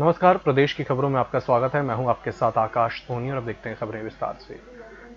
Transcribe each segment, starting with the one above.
नमस्कार, प्रदेश की खबरों में आपका स्वागत है। मैं हूं आपके साथ आकाश सोनी और अब देखते हैं खबरें विस्तार से।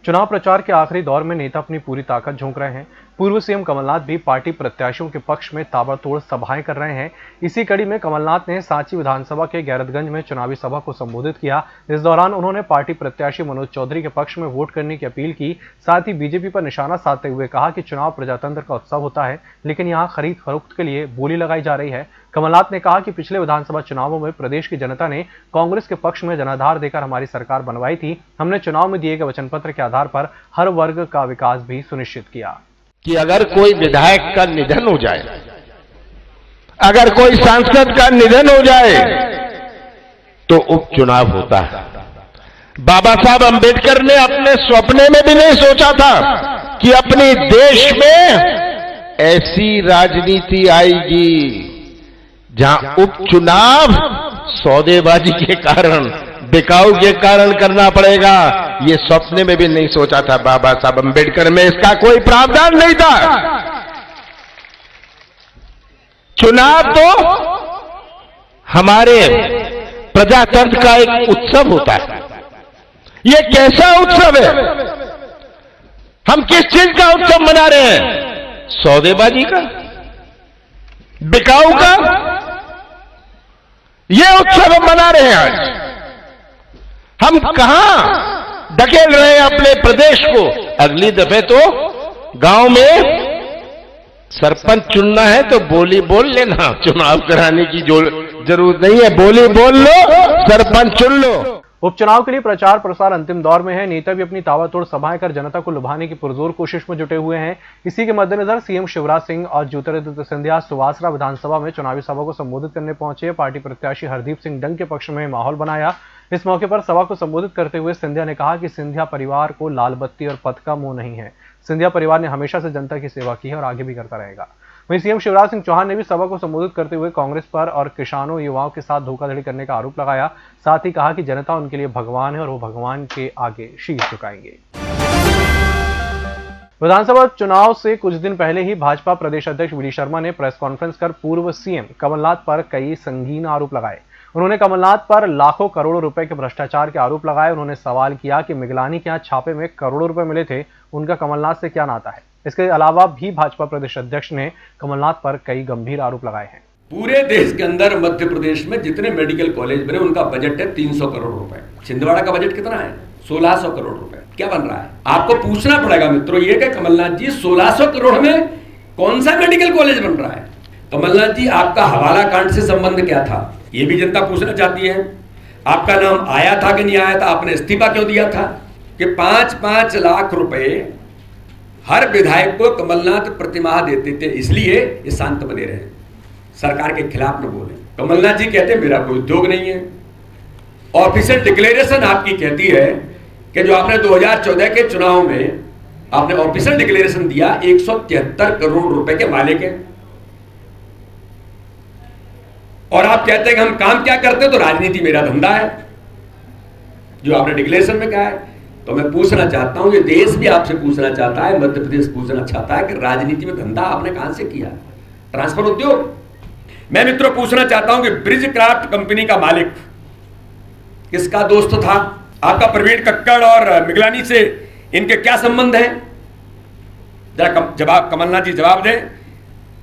चुनाव प्रचार के आखिरी दौर में नेता अपनी पूरी ताकत झोंक रहे हैं। पूर्व सीएम कमलनाथ भी पार्टी प्रत्याशियों के पक्ष में ताबड़तोड़ सभाएं कर रहे हैं। इसी कड़ी में कमलनाथ ने सांची विधानसभा के गैरतगंज में चुनावी सभा को संबोधित किया। इस दौरान उन्होंने पार्टी प्रत्याशी मनोज चौधरी के पक्ष में वोट करने की अपील की। साथ ही बीजेपी पर निशाना साधते हुए कहा कि चुनाव प्रजातंत्र का उत्सव होता है, लेकिन यहाँ खरीद फरोख्त के लिए बोली लगाई जा रही है। कमलनाथ ने कहा कि पिछले विधानसभा चुनावों में प्रदेश की जनता ने कांग्रेस के पक्ष में जनाधार देकर हमारी सरकार बनवाई थी। हमने चुनाव में दिए गए वचन पत्र के आधार पर हर वर्ग का विकास भी सुनिश्चित किया। कि अगर कोई विधायक का निधन हो जाए, अगर कोई सांसद का निधन हो जाए तो उपचुनाव होता है। बाबा साहब अंबेडकर ने अपने सपने में भी नहीं सोचा था कि अपने देश में ऐसी राजनीति आएगी जहां उपचुनाव सौदेबाजी के कारण, बिकाऊ के कारण करना पड़ेगा। ये सपने में भी नहीं सोचा था बाबा साहब अंबेडकर में, इसका कोई प्रावधान नहीं था। चुनाव तो हमारे प्रजातंत्र का एक उत्सव होता है। ये कैसा उत्सव है? हम किस चीज का उत्सव मना रहे हैं? सौदेबाजी का, बिकाऊ का? ये उत्सव हम मना रहे हैं आज। हम कहां धकेल रहे हैं अपने प्रदेश को? अगली दफे तो गांव में सरपंच चुनना है तो बोली बोल लेना, चुनाव कराने की जरूरत नहीं है। बोली बोल लो, सरपंच चुन लो। उपचुनाव के लिए प्रचार प्रसार अंतिम दौर में है। नेता भी अपनी ताबड़तोड़ सभाएं कर जनता को लुभाने की पुरजोर कोशिश में जुटे हुए हैं। इसी के मद्देनजर सीएम शिवराज सिंह और ज्योतिरादित्य सिंधिया सुवासरा विधानसभा में चुनावी सभा को संबोधित करने पहुंचे। पार्टी प्रत्याशी हरदीप सिंह डंग के पक्ष में माहौल बनाया। इस मौके पर सभा को संबोधित करते हुए सिंधिया ने कहा कि सिंधिया परिवार को लाल बत्ती और पद का मोह नहीं है। सिंधिया परिवार ने हमेशा से जनता की सेवा की है और आगे भी करता रहेगा। वहीं सीएम शिवराज सिंह चौहान ने भी सभा को संबोधित करते हुए कांग्रेस पर और किसानों युवाओं के साथ धोखाधड़ी करने का आरोप लगाया। साथ ही कहा कि जनता उनके लिए भगवान है और वो भगवान के आगे शीश झुकाएंगे। विधानसभा चुनाव से कुछ दिन पहले ही भाजपा प्रदेश अध्यक्ष वी डी शर्मा ने प्रेस कॉन्फ्रेंस कर पूर्व सीएम कमलनाथ पर कई संगीन आरोप लगाए। उन्होंने कमलनाथ पर लाखों करोड़ों रुपए के भ्रष्टाचार के आरोप लगाए। उन्होंने सवाल किया कि मिगलानी के यहाँ छापे में करोड़ों रुपए मिले थे, उनका कमलनाथ से क्या नाता है। इसके अलावा भी भाजपा प्रदेश अध्यक्ष ने कमलनाथ पर कई गंभीर आरोप लगाए हैं। पूरे देश के अंदर मध्य प्रदेश में जितने मेडिकल कॉलेज बने उनका बजट है 300 करोड़ रुपए। छिंदवाड़ा का बजट कितना है? 1600 करोड़ रुपए। क्या बन रहा है? आपको पूछना पड़ेगा मित्रों ये कि कमलनाथ जी 1600 करोड़ में कौन सा मेडिकल कॉलेज बन रहा है? कमलनाथ जी आपका हवाला कांड से संबंध क्या था? ये भी जनता पूछना चाहती है। आपका नाम आया था कि नहीं आया था? आपने इस्तीफा क्यों दिया था? कि 5-5 लाख रुपए हर विधायक को कमलनाथ प्रतिमाह देते थे, इसलिए ये शांत बने रहे, सरकार के खिलाफ न बोले। कमलनाथ जी कहते मेरा कोई उद्योग नहीं है। ऑफिशियल डिक्लेरेशन आपकी कहती है कि जो आपने 2014 के चुनाव में आपने ऑफिशियल डिक्लेरेशन दिया 173 करोड़ रुपए के मालिक हैं। और आप कहते हैं कि हम काम क्या करते, तो राजनीति मेरा धंधा है, जो आपने डिक्लेरेशन में कहा है। तो मैं पूछना चाहता हूं, ये देश भी आपसे पूछना चाहता है, मध्य प्रदेश पूछना चाहता है कि राजनीति में धंधा आपने कहां से किया? ट्रांसफर उद्योग। मैं मित्रों पूछना चाहता हूं कि ब्रिज क्राफ्ट कंपनी का मालिक किसका दोस्त था? आपका प्रवीण कक्कड़ और मिगलानी से इनके क्या संबंध है? जरा जवाब कमलनाथ जी जवाब दें।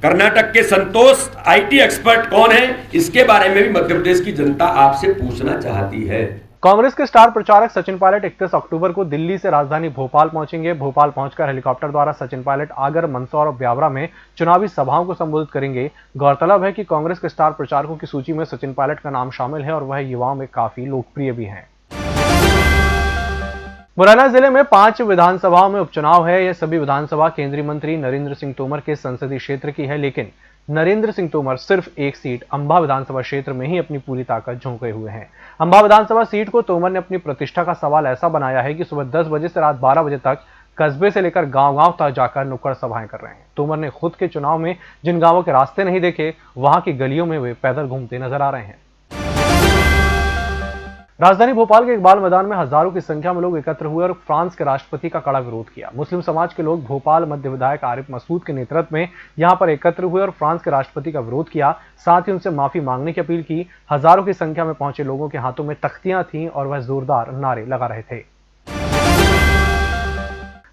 कर्नाटक के संतोष आईटी एक्सपर्ट कौन है? इसके बारे में भी मध्य प्रदेश की जनता आपसे पूछना चाहती है। कांग्रेस के स्टार प्रचारक सचिन पायलट 31 अक्टूबर को दिल्ली से राजधानी भोपाल पहुंचेंगे। भोपाल पहुंचकर हेलीकॉप्टर द्वारा सचिन पायलट आगर, मंदसौर और ब्यावरा में चुनावी सभाओं को संबोधित करेंगे। गौरतलब है कि कांग्रेस के स्टार प्रचारकों की सूची में सचिन पायलट का नाम शामिल है और वह युवाओं में काफी लोकप्रिय भी हैं। मुरैना जिले में 5 विधानसभाओं में उपचुनाव है। यह सभी विधानसभा केंद्रीय मंत्री नरेंद्र सिंह तोमर के संसदीय क्षेत्र की है, लेकिन नरेंद्र सिंह तोमर सिर्फ एक सीट अंबा विधानसभा क्षेत्र में ही अपनी पूरी ताकत झोंके हुए हैं। अंबा विधानसभा सीट को तोमर ने अपनी प्रतिष्ठा का सवाल ऐसा बनाया है कि सुबह 10 बजे से रात 12 बजे तक कस्बे से लेकर गांव-गांव तक जाकर नुक्कड़ सभाएं कर रहे हैं। तोमर ने खुद के चुनाव में जिन गांवों के रास्ते नहीं देखे, वहां की गलियों में वे पैदल घूमते नजर आ रहे हैं। राजधानी भोपाल के इकबाल मैदान में हजारों की संख्या में लोग एकत्र हुए और फ्रांस के राष्ट्रपति का कड़ा विरोध किया। मुस्लिम समाज के लोग भोपाल मध्य विधायक आरिफ मसूद के नेतृत्व में यहां पर एकत्र हुए और फ्रांस के राष्ट्रपति का विरोध किया, साथ ही उनसे माफी मांगने की अपील की। हजारों की संख्या में पहुंचे लोगों के हाथों में तख्तियां थीं और वह जोरदार नारे लगा रहे थे।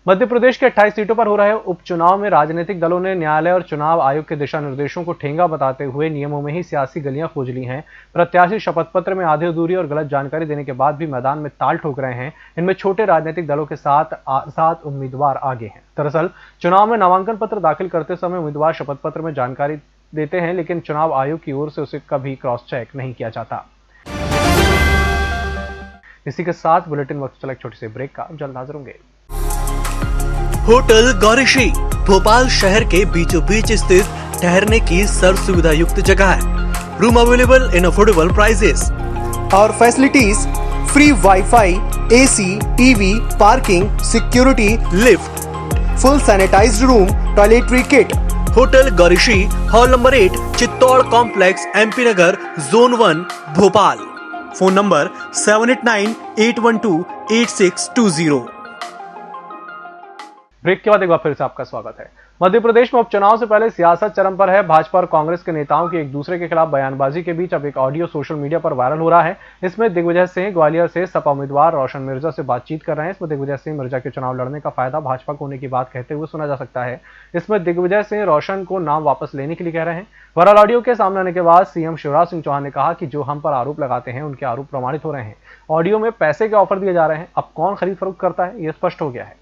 मध्य प्रदेश के 28 सीटों पर हो रहे उपचुनाव में राजनीतिक दलों ने न्यायालय और चुनाव आयोग के दिशा निर्देशों को ठेंगा बताते हुए नियमों में ही सियासी गलियां खोज ली हैं। प्रत्याशी शपथ पत्र में आधी अधूरी और गलत जानकारी देने के बाद भी मैदान में ताल ठोक रहे हैं। इनमें छोटे राजनीतिक दलों के साथ उम्मीदवार आगे हैं। दरअसल चुनाव में नामांकन पत्र दाखिल करते समय उम्मीदवार शपथ पत्र में जानकारी देते हैं, लेकिन चुनाव आयोग की ओर से उसे कभी क्रॉस चेक नहीं किया जाता। इसी के साथ बुलेटिन वक्त चला एक छोटी सी ब्रेक का, जल्द हाजिर होंगे। होटल गौरीश्री भोपाल शहर के बीचों बीच स्थित ठहरने की सर्व सुविधा युक्त जगह है। Room available in affordable prices और facilities free WiFi, AC, TV, parking, security, lift, full sanitised room, toiletry kit. Hotel Gaurishree, hall number 8, Chittor complex, MP Nagar, zone 1, Bhopal. Phone number 7898128620। Break के बाद एक बार फिर से आपका स्वागत है। मध्य प्रदेश में उपचुनाव से पहले सियासत चरम पर है। भाजपा और कांग्रेस के नेताओं की एक दूसरे के खिलाफ बयानबाजी के बीच अब एक ऑडियो सोशल मीडिया पर वायरल हो रहा है। इसमें दिग्विजय सिंह ग्वालियर से सपा उम्मीदवार रोशन मिर्जा से बातचीत कर रहे हैं। इसमें दिग्विजय सिंह मिर्जा के चुनाव लड़ने का फायदा भाजपा को होने की बात कहते हुए सुना जा सकता है। इसमें दिग्विजय सिंह रोशन को नाम वापस लेने के लिए कह रहे हैं। वायरल ऑडियो के सामने आने के बाद सीएम शिवराज सिंह चौहान ने कहा कि जो हम पर आरोप लगाते हैं उनके आरोप प्रमाणित हो रहे हैं। ऑडियो में पैसे के ऑफर दिए जा रहे हैं। अब कौन खरीद फरोख्त करता है, यह स्पष्ट हो गया है।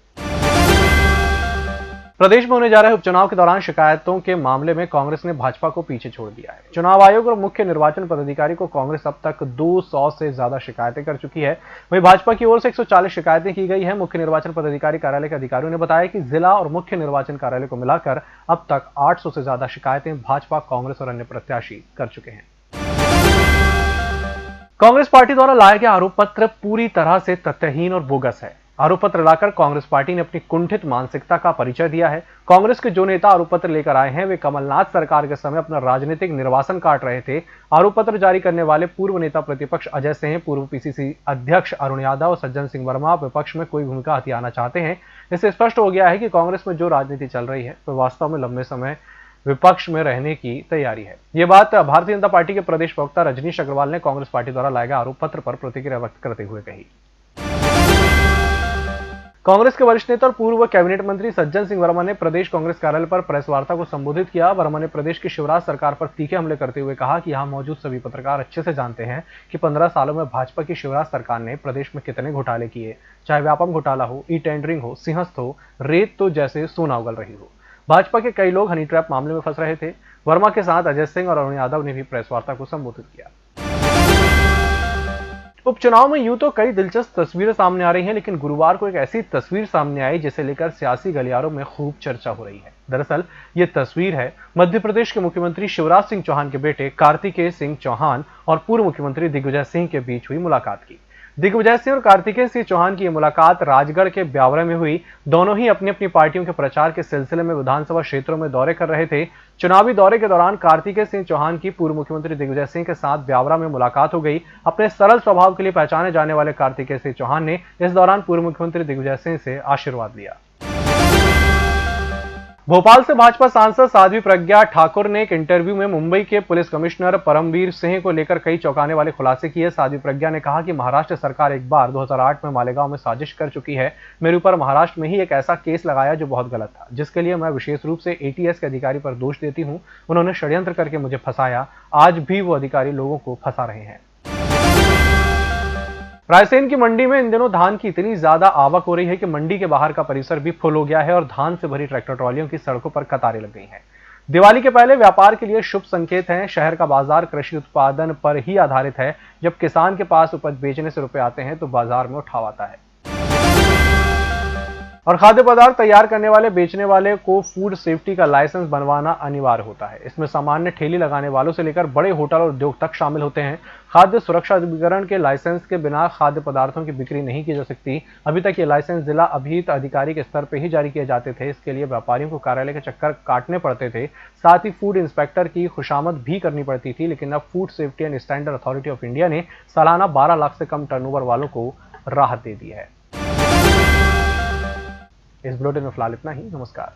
प्रदेश में होने जा रहे उपचुनाव के दौरान शिकायतों के मामले में कांग्रेस ने भाजपा को पीछे छोड़ दिया है। चुनाव आयोग और मुख्य निर्वाचन पदाधिकारी को कांग्रेस अब तक 200 से ज्यादा शिकायतें कर चुकी है। वहीं भाजपा की ओर से 140 शिकायतें की गई है। मुख्य निर्वाचन पदाधिकारी कार्यालय के अधिकारियों ने बताया कि जिला और मुख्य निर्वाचन कार्यालय को मिलाकर अब तक 800 से ज्यादा शिकायतें भाजपा, कांग्रेस और अन्य प्रत्याशी कर चुके हैं। कांग्रेस पार्टी द्वारा लाया गया आरोप पत्र पूरी तरह से तथ्यहीन और बोगस है। आरोप पत्र लाकर कांग्रेस पार्टी ने अपनी कुंठित मानसिकता का परिचय दिया है। कांग्रेस के जो नेता आरोप पत्र लेकर आए हैं वे कमलनाथ सरकार के समय अपना राजनीतिक निर्वासन काट रहे थे। आरोप पत्र जारी करने वाले पूर्व नेता प्रतिपक्ष अजय सिंह, पूर्व PCC अध्यक्ष अरुण यादव, सज्जन सिंह वर्मा विपक्ष में कोई भूमिका हथियाना चाहते हैं। इससे स्पष्ट हो गया है कि कांग्रेस में जो राजनीति चल रही है वह वास्तव में लंबे समय विपक्ष में रहने की तैयारी है। ये बात भारतीय जनता पार्टी के प्रदेश प्रवक्ता रजनीश अग्रवाल ने कांग्रेस पार्टी द्वारा लाए गए आरोप पत्र पर प्रतिक्रिया व्यक्त करते हुए कही। कांग्रेस के वरिष्ठ नेता और पूर्व कैबिनेट मंत्री सज्जन सिंह वर्मा ने प्रदेश कांग्रेस कार्यालय पर प्रेस वार्ता को संबोधित किया। वर्मा ने प्रदेश की शिवराज सरकार पर तीखे हमले करते हुए कहा कि यहां मौजूद सभी पत्रकार अच्छे से जानते हैं कि 15 सालों में भाजपा की शिवराज सरकार ने प्रदेश में कितने घोटाले किए, चाहे व्यापम घोटाला हो, ई टेंडरिंग हो, सिंहस्थ हो, रेत तो जैसे सोना उगल रही हो। भाजपा के कई लोग हनी ट्रैप मामले में फंस रहे थे। वर्मा के साथ अजय सिंह और अरुण यादव ने भी प्रेस वार्ता को संबोधित किया। उपचुनाव में यूं तो कई दिलचस्प तस्वीरें सामने आ रही हैं, लेकिन गुरुवार को एक ऐसी तस्वीर सामने आई जिसे लेकर सियासी गलियारों में खूब चर्चा हो रही है। दरअसल ये तस्वीर है मध्य प्रदेश के मुख्यमंत्री शिवराज सिंह चौहान के बेटे कार्तिकेय सिंह चौहान और पूर्व मुख्यमंत्री दिग्विजय सिंह के बीच हुई मुलाकात की। दिग्विजय सिंह और कार्तिकेय सिंह चौहान की यह मुलाकात राजगढ़ के ब्यावरा में हुई। दोनों ही अपनी अपनी पार्टियों के प्रचार के सिलसिले में विधानसभा क्षेत्रों में दौरे कर रहे थे। चुनावी दौरे के दौरान कार्तिकेय सिंह चौहान की पूर्व मुख्यमंत्री दिग्विजय सिंह के साथ ब्यावरा में मुलाकात हो गई। अपने सरल स्वभाव के लिए पहचाने जाने वाले कार्तिकेय सिंह चौहान ने इस दौरान पूर्व मुख्यमंत्री दिग्विजय सिंह से आशीर्वाद लिया। भोपाल से भाजपा सांसद साध्वी प्रज्ञा ठाकुर ने एक इंटरव्यू में मुंबई के पुलिस कमिश्नर परमवीर सिंह को लेकर कई चौंकाने वाले खुलासे किए। साध्वी प्रज्ञा ने कहा कि महाराष्ट्र सरकार एक बार 2008 में मालेगांव में साजिश कर चुकी है। मेरे ऊपर महाराष्ट्र में ही एक ऐसा केस लगाया जो बहुत गलत था, जिसके लिए मैं विशेष रूप से ATS के अधिकारी पर दोष देती हूं। उन्होंने षड्यंत्र करके मुझे फंसाया। आज भी वो अधिकारी लोगों को फंसा रहे हैं। रायसेन की मंडी में इन दिनों धान की इतनी ज्यादा आवक हो रही है कि मंडी के बाहर का परिसर भी फुल हो गया है और धान से भरी ट्रैक्टर ट्रॉलियों की सड़कों पर कतारें लग गई हैं। दिवाली के पहले व्यापार के लिए शुभ संकेत हैं। शहर का बाजार कृषि उत्पादन पर ही आधारित है। जब किसान के पास उपज बेचने से रुपए आते हैं तो बाजार में उठाव आता है। और खाद्य पदार्थ तैयार करने वाले बेचने वाले को फूड सेफ्टी का लाइसेंस बनवाना अनिवार्य होता है। इसमें सामान्य ठेली लगाने वालों से लेकर बड़े होटल और उद्योग तक शामिल होते हैं। खाद्य सुरक्षा अधिकरण के लाइसेंस के बिना खाद्य पदार्थों की बिक्री नहीं की जा सकती। अभी तक ये लाइसेंस जिला अभिहित अधिकारी के स्तर पर ही जारी किए जाते थे। इसके लिए व्यापारियों को कार्यालय के चक्कर काटने पड़ते थे, साथ ही फूड इंस्पेक्टर की खुशामद भी करनी पड़ती थी। लेकिन अब food safety and standard authority of India ने सालाना 12 लाख से कम टर्नओवर वालों को राहत दे दी है। इस बुलेटिन में फिलहाल इतना ही। नमस्कार।